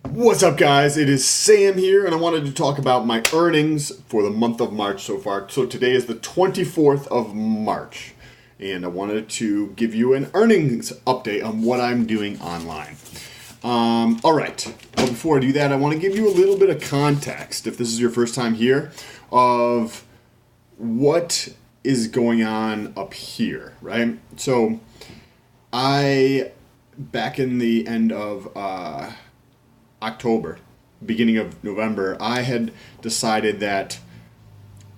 What's up, guys? It is Sam here, and I wanted to talk about my earnings for the month of March so far. So today is the 24th of March, and I wanted to give you an earnings update on what I'm doing online. All right. Well, before I do that, I want to give you a little bit of context, if this is your first time here, of what is going on up here, right? So back in the end of October, beginning of November, I had decided that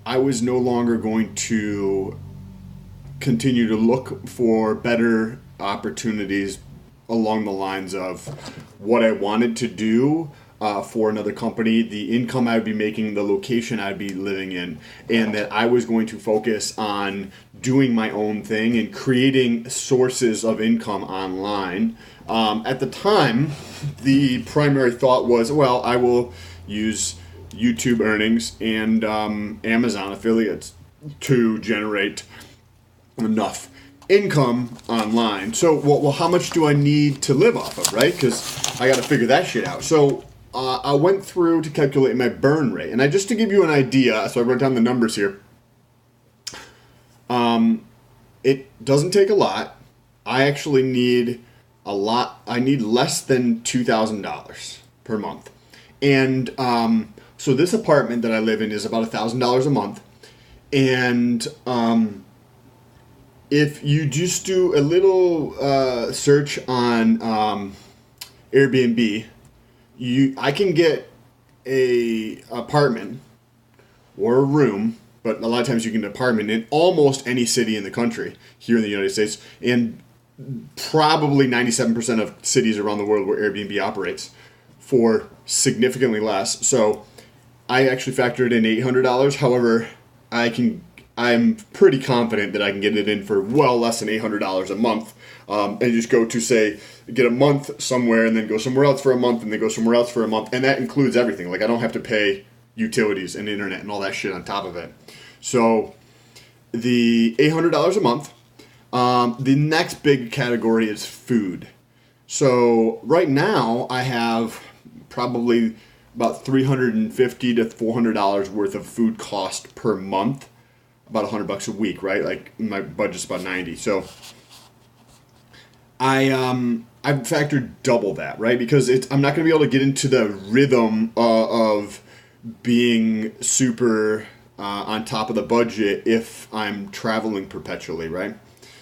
I was no longer going to continue to look for better opportunities along the lines of what I wanted to do for another company, the income I would be making, the location I'd be living in, and that I was going to focus on doing my own thing and creating sources of income online. At the time, the primary thought was, well, I will use YouTube earnings and Amazon affiliates to generate enough income online. So, well, how much do I need to live off of, right? Because I got to figure that shit out. So, I went through to calculate my burn rate, and just to give you an idea, so I wrote down the numbers here. It doesn't take a lot. I actually need a lot. I need less than $2,000 per month, and so this apartment that I live in is about $1,000 a month, and if you just do a little search on Airbnb, I can get a apartment or a room, but a lot of times you can get an apartment in almost any city in the country here in the United States, and probably 97% of cities around the world where Airbnb operates for significantly less. So I actually factored in $800. However, I'm pretty confident that I can get it in for well less than $800 a month, and just go to, say, get a month somewhere and then go somewhere else for a month and then go somewhere else for a month, and that includes everything. Like, I don't have to pay utilities and internet and all that shit on top of it. So the $800 a month. The next big category is food. So right now I have probably about $350 to $400 worth of food cost per month. About $100 a week, right? Like, my budget's about 90. So I've factored double that, right? Because I'm not going to be able to get into the rhythm of being super on top of the budget if I'm traveling perpetually, right?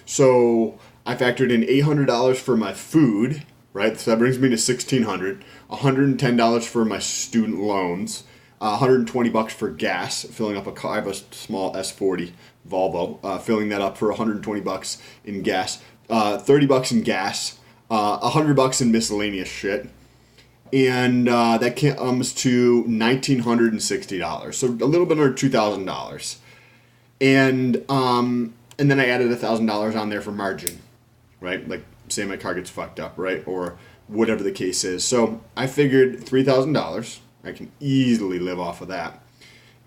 So I factored in $800 for my food, right? So that brings me to $1,600. $110 for my student loans. $120 for gas, filling up a car. I have a small S40 Volvo, filling that up for $120 in gas. $30 in gas. $100 in miscellaneous shit. And that comes to $1,960. So a little bit under $2,000. And then I added $1,000 on there for margin, right? Like, say my car gets fucked up, right? Or whatever the case is. So I figured $3,000. I can easily live off of that.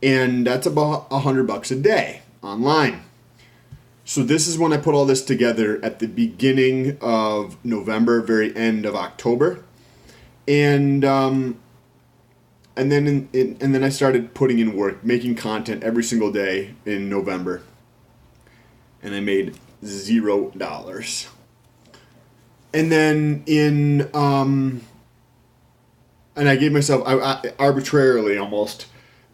And that's about $100 a day online. So this is when I put all this together at the beginning of November, very end of October. And then I started putting in work, making content every single day in November. And I made $0. And then and I gave myself I arbitrarily almost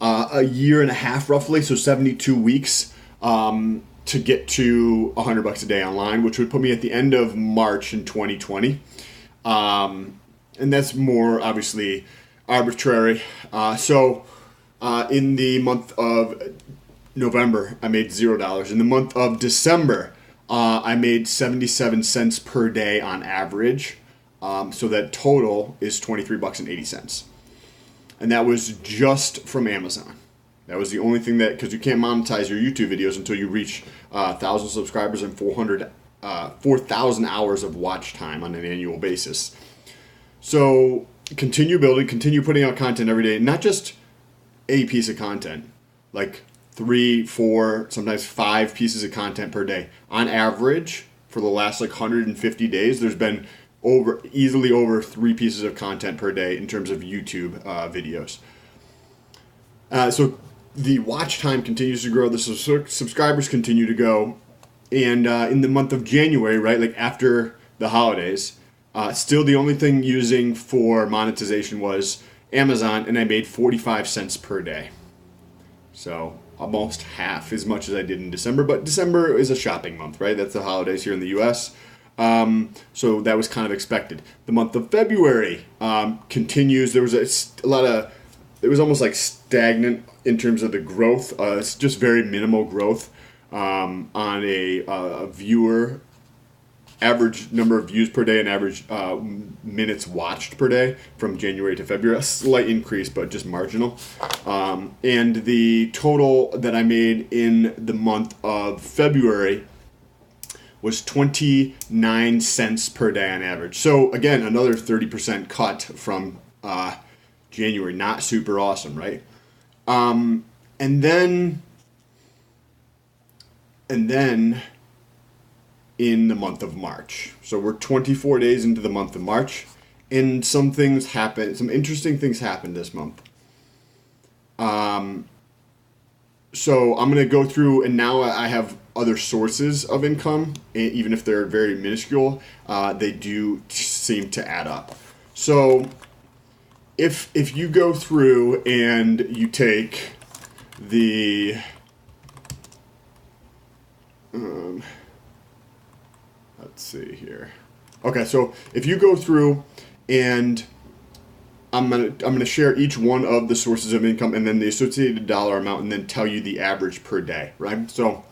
a year and a half roughly, so 72 weeks to get to $100 a day online, which would put me at the end of March in 2020. And that's more obviously arbitrary. So in the month of November, I made $0. In the month of December, I made 77 cents per day on average. So that total is $23.80. And that was just from Amazon. That was the only thing because you can't monetize your YouTube videos until you reach 1,000 subscribers and 4,000 hours of watch time on an annual basis. So continue building, continue putting out content every day, not just a piece of content, like 3, 4, sometimes 5 pieces of content per day. On average, for the last 150 days, there's been easily over 3 pieces of content per day in terms of YouTube videos. So the watch time continues to grow. The subscribers continue to go. And in the month of January, right, like after the holidays, still the only thing using for monetization was Amazon, and I made 45 cents per day. So almost half as much as I did in December. But December is a shopping month, right? That's the holidays here in the U.S. So that was kind of expected. The month of February continues. There was it was almost like stagnant in terms of the growth. It's just very minimal growth on a viewer, average number of views per day and average minutes watched per day from January to February. A slight increase, but just marginal. And the total that I made in the month of February was 29 cents per day on average. So again, another 30% cut from January. Not super awesome, right? And then in the month of March. So we're 24 days into the month of March, and some interesting things happened this month. So I'm going to go through, and now I have other sources of income, even if they're very minuscule, they do seem to add up. So if you go through and you take the let's see here. Okay, so if you go through, and I'm gonna share each one of the sources of income and then the associated dollar amount, and then tell you the average per day, right? So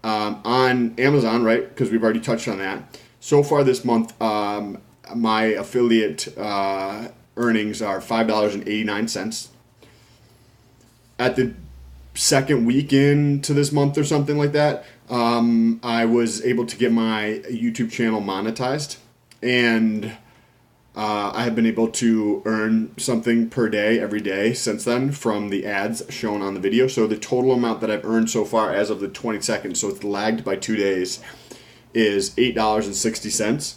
on Amazon, right, because we've already touched on that. So far this month, my affiliate earnings are $5.89. At the second week into this month or something like that, I was able to get my YouTube channel monetized, and I have been able to earn something per day every day since then from the ads shown on the video. So the total amount that I've earned so far as of the 22nd, so it's lagged by 2 days, is $8.60.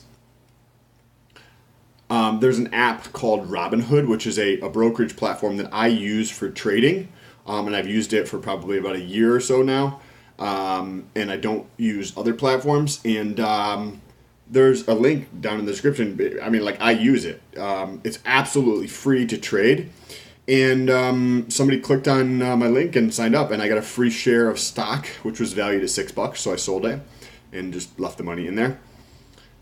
There's an app called Robinhood, which is a brokerage platform that I use for trading, and I've used it for probably about a year or so now, and I don't use other platforms. And there's a link down in the description. I mean, like, I use it. It's absolutely free to trade. And somebody clicked on my link and signed up, and I got a free share of stock, which was valued at $6. So I sold it and just left the money in there.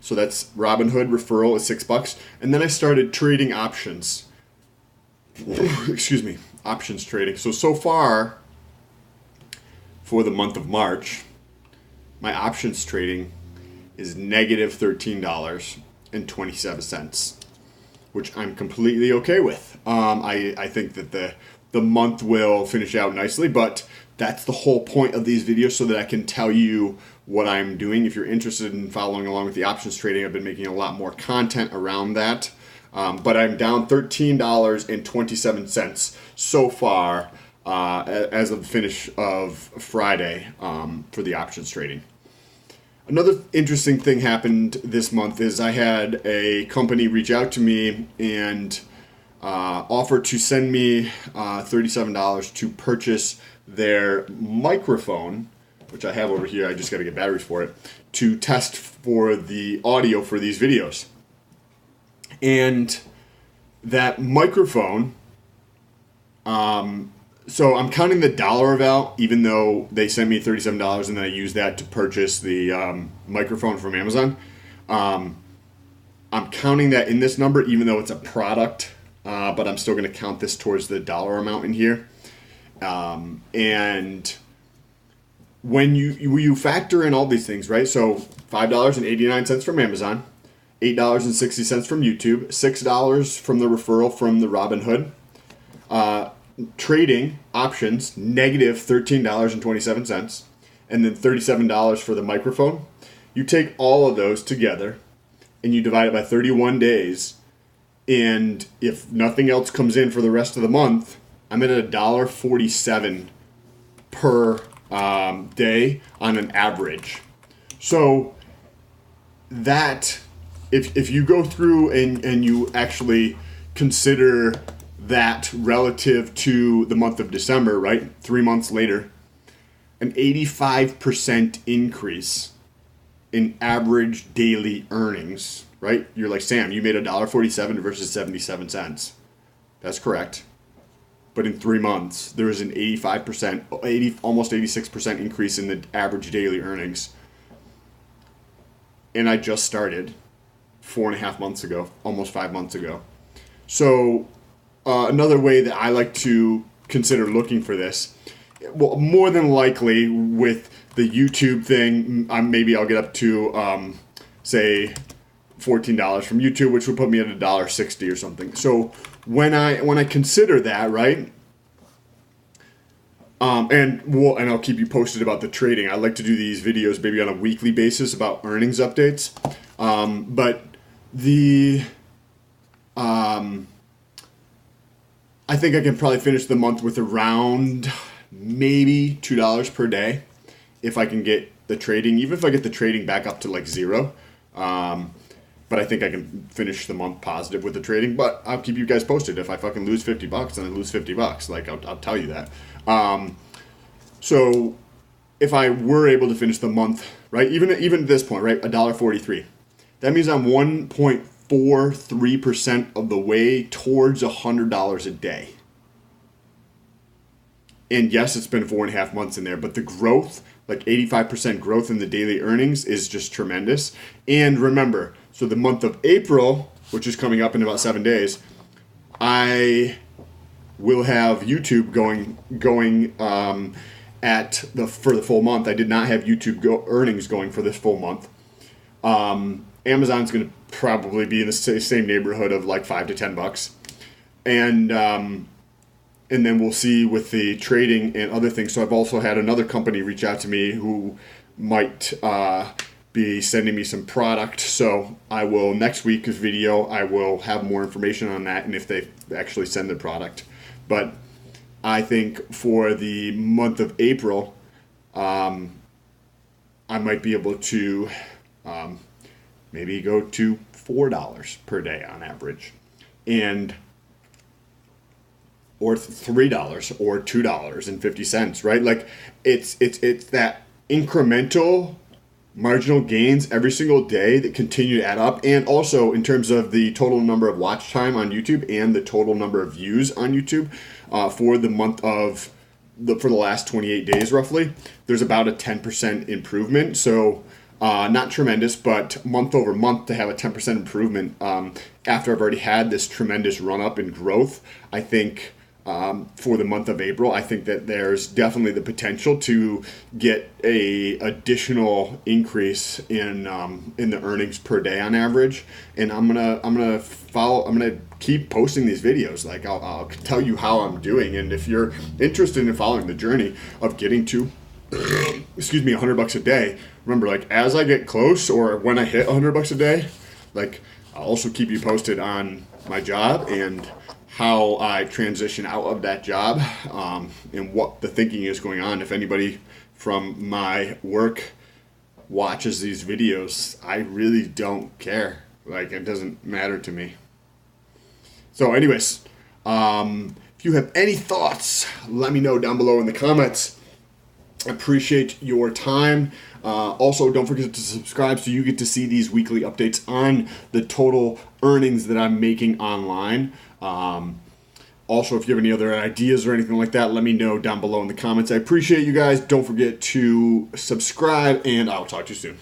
So that's Robinhood referral at $6. And then I started trading options. Excuse me, options trading. So far for the month of March, my options trading is negative $13.27, which I'm completely okay with. I think that the month will finish out nicely, but that's the whole point of these videos, so that I can tell you what I'm doing. If you're interested in following along with the options trading, I've been making a lot more content around that. But I'm down $13.27 so far as of the finish of Friday for the options trading. Another interesting thing happened this month is I had a company reach out to me and offer to send me $37 to purchase their microphone, which I have over here. I just got to get batteries for it, to test for the audio for these videos. And that microphone, so I'm counting the dollar amount, even though they sent me $37 and then I used that to purchase the microphone from Amazon. I'm counting that in this number, even though it's a product, but I'm still going to count this towards the dollar amount in here. And when you factor in all these things, right? So $5.89 from Amazon, $8.60 from YouTube, $6 from the referral from the Robinhood, trading options, negative $13.27, and then $37 for the microphone. You take all of those together and you divide it by 31 days, and if nothing else comes in for the rest of the month, I'm at $1.47 per day on an average. So that if you go through and you actually consider that relative to the month of December, right? 3 months later, an 85% increase in average daily earnings, right? You're like, Sam, you made $1.47 versus 77 cents. That's correct. But in 3 months, there was an 85%, almost 86% increase in the average daily earnings. And I just started 4.5 months ago, almost 5 months ago. So another way that I like to consider looking for this, well, more than likely with the YouTube thing, maybe I'll get up to, say, $14 from YouTube, which would put me at $1.60 or something. So when I consider that, right, and I'll keep you posted about the trading. I like to do these videos maybe on a weekly basis about earnings updates. But I think I can probably finish the month with around maybe $2 per day if I can get the trading, even if I get the trading back up to like zero. But I think I can finish the month positive with the trading. But I'll keep you guys posted. If I fucking lose $50, then I lose $50. Like I'll tell you that. So if I were able to finish the month, right, even at this point, right, $1.43, that means I'm 1.43% of the way towards $100 a day. And yes, it's been 4.5 months in there, but the growth, like 85% growth in the daily earnings, is just tremendous. And remember, so the month of April, which is coming up in about 7 days, I will have YouTube going for the full month. I did not have YouTube earnings going for this full month. Amazon's going to probably be in the same neighborhood of like $5 to $10, and then we'll see with the trading and other things. So I've also had another company reach out to me who might be sending me some product. So I will, next week's video, I will have more information on that and if they actually send the product. But I think for the month of April, I might be able to maybe go to $4 per day on average, or $3 or $2.50, right? Like it's that incremental marginal gains every single day that continue to add up. And also in terms of the total number of watch time on YouTube and the total number of views on YouTube for the month of for the last 28 days roughly, there's about a 10% improvement. So not tremendous, but month over month to have a 10% improvement after I've already had this tremendous run up in growth, I think for the month of April, I think that there's definitely the potential to get a additional increase in the earnings per day on average. And I'm gonna keep posting these videos. Like I'll tell you how I'm doing, and if you're interested in following the journey of getting to $100 a day, remember, like as I get close or when I hit $100 a day, like I'll also keep you posted on my job and how I transition out of that job, and what the thinking is going on. If anybody from my work watches these videos, I really don't care. Like it doesn't matter to me. So anyways, if you have any thoughts, let me know down below in the comments. I appreciate your time. Also, don't forget to subscribe so you get to see these weekly updates on the total earnings that I'm making online. Also, if you have any other ideas or anything like that, let me know down below in the comments. I appreciate you guys. Don't forget to subscribe, and I'll talk to you soon.